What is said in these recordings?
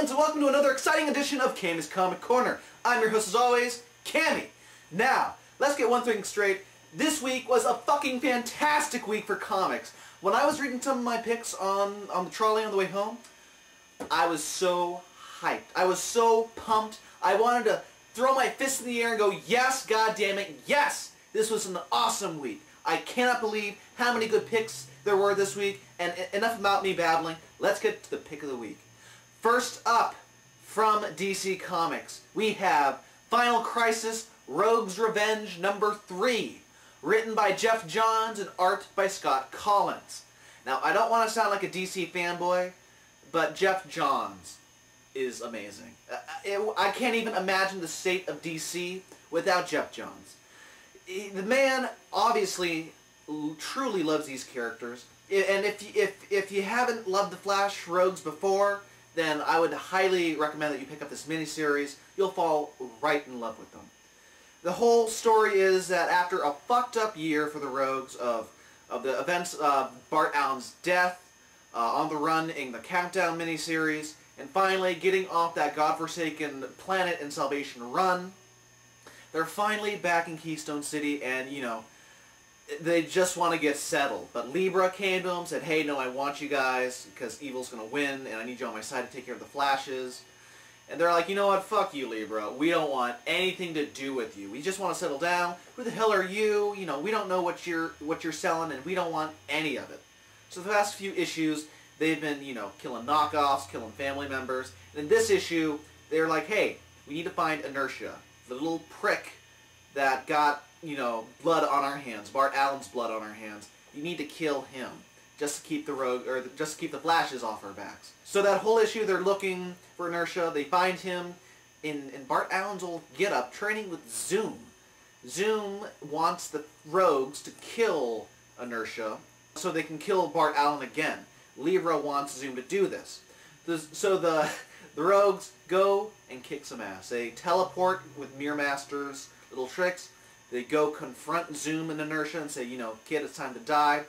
fans, and welcome to another exciting edition of Cammy's Comic Corner. I'm your host as always, Cammy. Now, let's get one thing straight. This week was a fucking fantastic week for comics. When I was reading some of my picks on the trolley on the way home, I was so hyped. I was so pumped. I wanted to throw my fist in the air and go, yes, goddammit, yes! This was an awesome week. I cannot believe how many good picks there were this week, and enough about me babbling. Let's get to the pick of the week. First up, from DC Comics, we have Final Crisis Rogue's Revenge number 3, written by Jeff Johns and art by Scott Collins. Now, I don't want to sound like a DC fanboy, but Jeff Johns is amazing. I can't even imagine the state of DC without Jeff Johns. The man obviously truly loves these characters, and if you haven't loved the Flash Rogues before, then I would highly recommend that you pick up this miniseries. You'll fall right in love with them. The whole story is that after a fucked up year for the Rogues of the events of Bart Allen's death, On the Run in the Countdown miniseries, and finally getting off that godforsaken planet in Salvation Run, they're finally back in Keystone City, and, you know, they just want to get settled. But Libra came to them, said, hey, no, I want you guys, because evil's going to win, and I need you on my side to take care of the Flashes. And they're like, you know what, fuck you, Libra. We don't want anything to do with you. We just want to settle down. Who the hell are you? You know, we don't know what you're selling, and we don't want any of it. So the past few issues, they've been, you know, killing knockoffs, killing family members. And in this issue, they're like, hey, we need to find Inertia, the little prick that got, you know, blood on our hands, Bart Allen's blood on our hands. You need to kill him, just to keep the Rogue, or just to keep the Flashes off our backs. So that whole issue, they're looking for Inertia. They find him in Bart Allen's old get-up, training with Zoom. Zoom wants the Rogues to kill Inertia so they can kill Bart Allen again. Libra wants Zoom to do this. So the Rogues go and kick some ass. They teleport with Mirror Master's little tricks. They go confront Zoom and Inertia and say, you know, kid, it's time to die.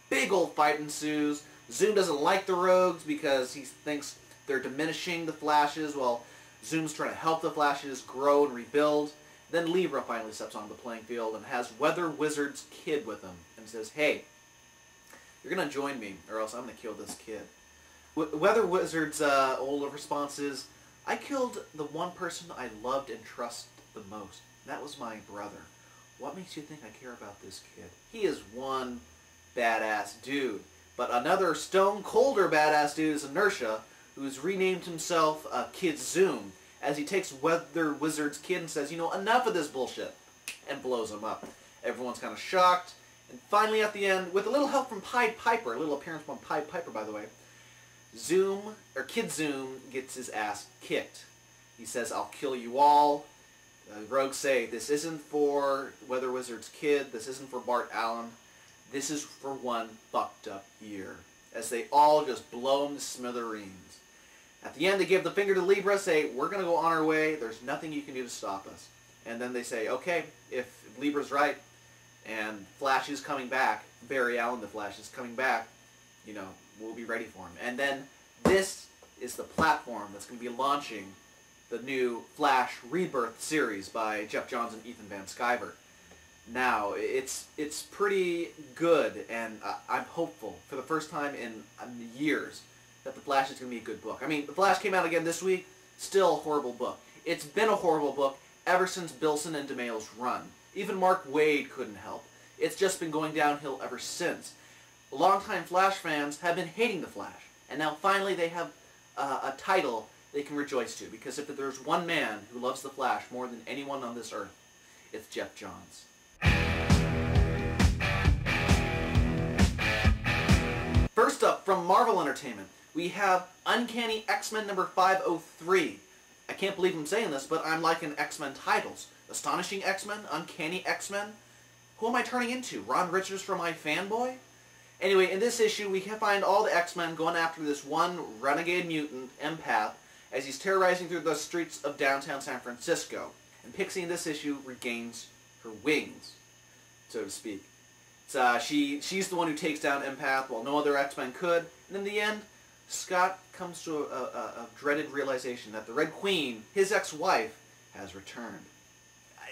Big old fight ensues. Zoom doesn't like the Rogues because he thinks they're diminishing the Flashes while Zoom's trying to help the Flashes grow and rebuild. Then Libra finally steps onto the playing field and has Weather Wizard's kid with him and says, hey, you're going to join me or else I'm going to kill this kid. Weather Wizard's old response is, I killed the one person I loved and trust the most. That was my brother. What makes you think I care about this kid? He is one badass dude. But another stone colder badass dude is Inertia, who's renamed himself Kid Zoom, as he takes Weather Wizard's kid and says, you know, enough of this bullshit, and blows him up. Everyone's kind of shocked, and finally at the end, with a little help from Pied Piper, a little appearance from Pied Piper, by the way, Kid Zoom gets his ass kicked. He says, I'll kill you all. Rogues say, this isn't for Weather Wizard's kid, this isn't for Bart Allen, this is for one fucked up year. As they all just blow him to smithereens. At the end, they give the finger to Libra, say, we're going to go on our way, there's nothing you can do to stop us. And then they say, okay, if Libra's right, and Flash is coming back, Barry Allen the Flash is coming back, you know, we'll be ready for him. And then this is the platform that's going to be launching the new Flash Rebirth series by Jeff Johns and Ethan Van Sciver. Now, it's pretty good, and I'm hopeful, for the first time in years, that The Flash is going to be a good book. I mean, The Flash came out again this week, still a horrible book. It's been a horrible book ever since Bilson and DeMayo's run. Even Mark Waid couldn't help. It's just been going downhill ever since. Longtime Flash fans have been hating The Flash, and now finally they have a title they can rejoice to, because if there's one man who loves The Flash more than anyone on this earth, it's Jeff Johns. First up, from Marvel Entertainment, we have Uncanny X-Men number 503. I can't believe I'm saying this, but I'm liking X-Men titles. Astonishing X-Men? Uncanny X-Men? Who am I turning into? Ron Richards from iFanboy? Anyway, in this issue, we can find all the X-Men going after this one renegade mutant, Empath, as he's terrorizing through the streets of downtown San Francisco. And Pixie in this issue regains her wings, so to speak. She's the one who takes down Empath while no other X-Men could, and in the end, Scott comes to a dreaded realization that the Red Queen, his ex-wife, has returned.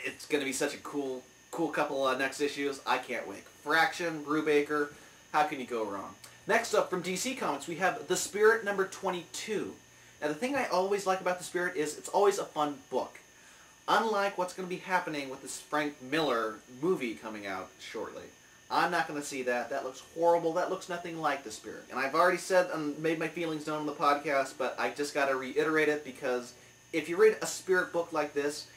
It's going to be such a cool couple next issues. I can't wait. Fraction, Brubaker, how can you go wrong? Next up from DC Comics, we have The Spirit number 22. Now the thing I always like about The Spirit is it's always a fun book. Unlike what's going to be happening with this Frank Miller movie coming out shortly. I'm not going to see that. That looks horrible. That looks nothing like The Spirit. And I've already said and made my feelings known on the podcast, but I just got to reiterate it because if you read a Spirit book like this,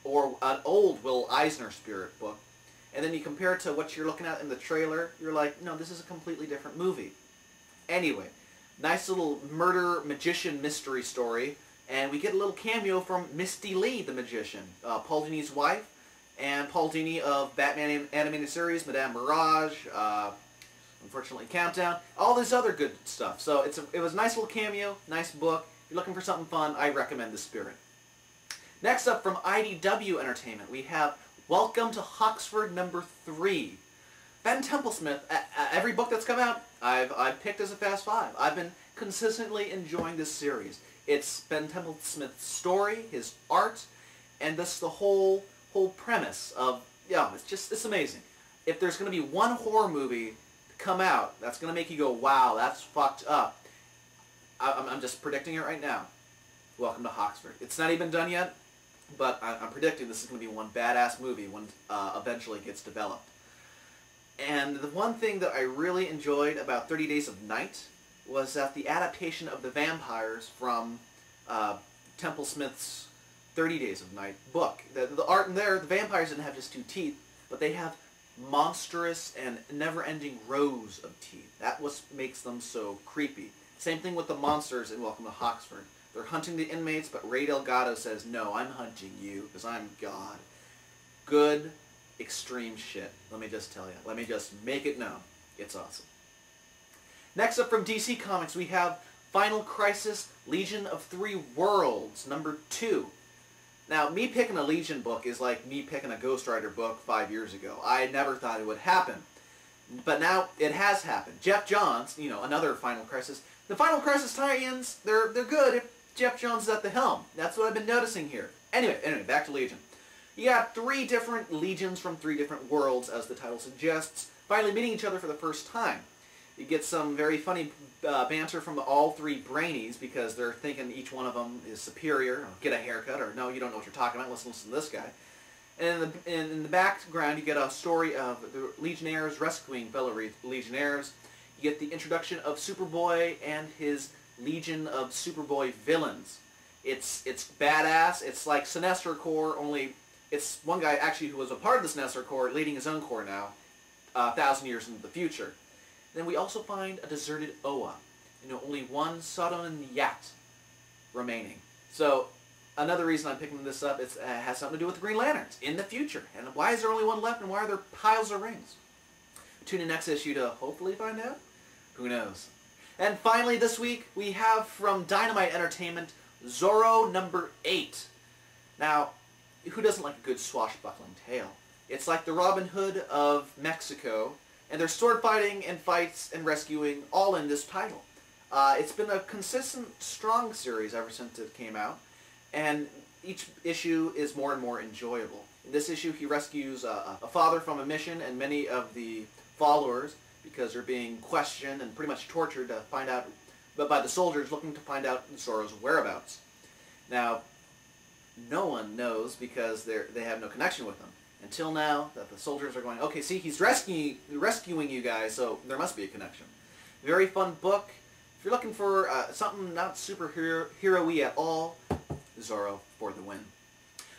or an old Will Eisner Spirit book, and then you compare it to what you're looking at in the trailer, you're like, no, this is a completely different movie. Anyway, nice little murder magician mystery story, and we get a little cameo from Misty Lee, the magician, Paul Dini's wife, and Paul Dini of Batman animated series, Madame Mirage, unfortunately Countdown, all this other good stuff. So it was a nice little cameo, nice book. If you're looking for something fun, I recommend The Spirit. Next up from IDW Entertainment, we have Welcome to Hoxford number 3. Ben Templesmith, every book that's come out, I've picked as a Fast 5. I've been consistently enjoying this series. It's Ben Templesmith's story, his art, and this the whole premise of, yeah, it's amazing. If there's going to be one horror movie to come out that's going to make you go, wow, that's fucked up, I'm just predicting it right now. Welcome to Hoxford. It's not even done yet, but I'm predicting this is going to be one badass movie when eventually it gets developed. And the one thing that I really enjoyed about 30 Days of Night was that the adaptation of the vampires from Templesmith's 30 Days of Night book. The art in there, the vampires didn't have just 2 teeth, but they have monstrous and never-ending rows of teeth. That makes them so creepy. Same thing with the monsters in Welcome to Hoxford. They're hunting the inmates, but Ray Delgado says, no, I'm hunting you, because I'm God. Good, extreme shit. Let me just tell you. Let me just make it known. It's awesome. Next up from DC Comics, we have Final Crisis Legion of 3 Worlds, number 2. Now, me picking a Legion book is like me picking a Ghost Rider book 5 years ago. I never thought it would happen. But now it has happened. Jeff Johns, another Final Crisis. The Final Crisis tie-ins, they're good if Jeff Johns is at the helm. That's what I've been noticing here. Anyway, back to Legion. You got 3 different legions from 3 different worlds, as the title suggests, finally meeting each other for the first time. You get some very funny banter from all 3 brainies because they're thinking each one of them is superior. Or get a haircut, or no, you don't know what you're talking about. Listen to this guy. And in the background, you get a story of the Legionnaires rescuing fellow Legionnaires. You get the introduction of Superboy and his legion of Superboy villains. It's badass. It's like Sinestro Corps, only it's one guy actually who was a part of the Sinestro Corps leading his own corps now, 1,000 years into the future. Then we also find a deserted Oa. Only one Sodom Yat remaining. So another reason I'm picking this up is has something to do with the Green Lanterns in the future. And why is there only one left, and why are there piles of rings? Tune in next issue to hopefully find out. Who knows? And finally this week, we have from Dynamite Entertainment, Zorro number 8. Now, who doesn't like a good swashbuckling tale? It's like the Robin Hood of Mexico, and there's sword fighting and fights and rescuing all in this title. It's been a consistent, strong series ever since it came out, and each issue is more and more enjoyable. In this issue, he rescues a father from a mission and many of the followers because they're being questioned and pretty much tortured to find out, but by the soldiers looking to find out Zorro's whereabouts. Now, no one knows because they have no connection with him. Until now, that the soldiers are going, okay, see, he's rescuing you guys, so there must be a connection. Very fun book. If you're looking for something not superhero-y at all, Zorro for the win.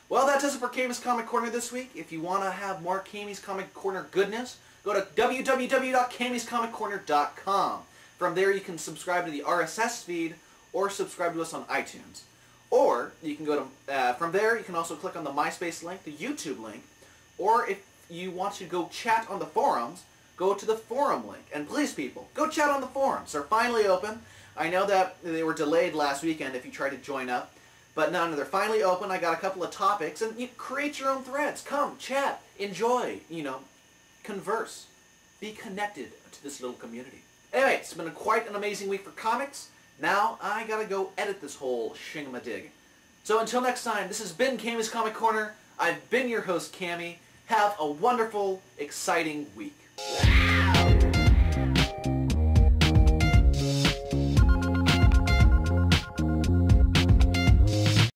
Well, that does it for Cammy's Comic Corner this week. If you want to have more Cammy's Comic Corner goodness, go to www.cammyscomiccorner.com. From there, you can subscribe to the RSS feed or subscribe to us on iTunes. Or you can go to, from there, you can also click on the MySpace link, the YouTube link, or if you want to go chat on the forums, go to the forum link. And please, people, go chat on the forums. They're finally open. I know that they were delayed last weekend if you tried to join up, but no, they're finally open. I got a couple of topics, and you create your own threads. Come, chat, enjoy, converse. Be connected to this little community. Anyway, it's been quite an amazing week for comics. Now I gotta go edit this whole shingamadig. So until next time, this has been Cammy's Comic Corner. I've been your host, Cammy. Have a wonderful, exciting week.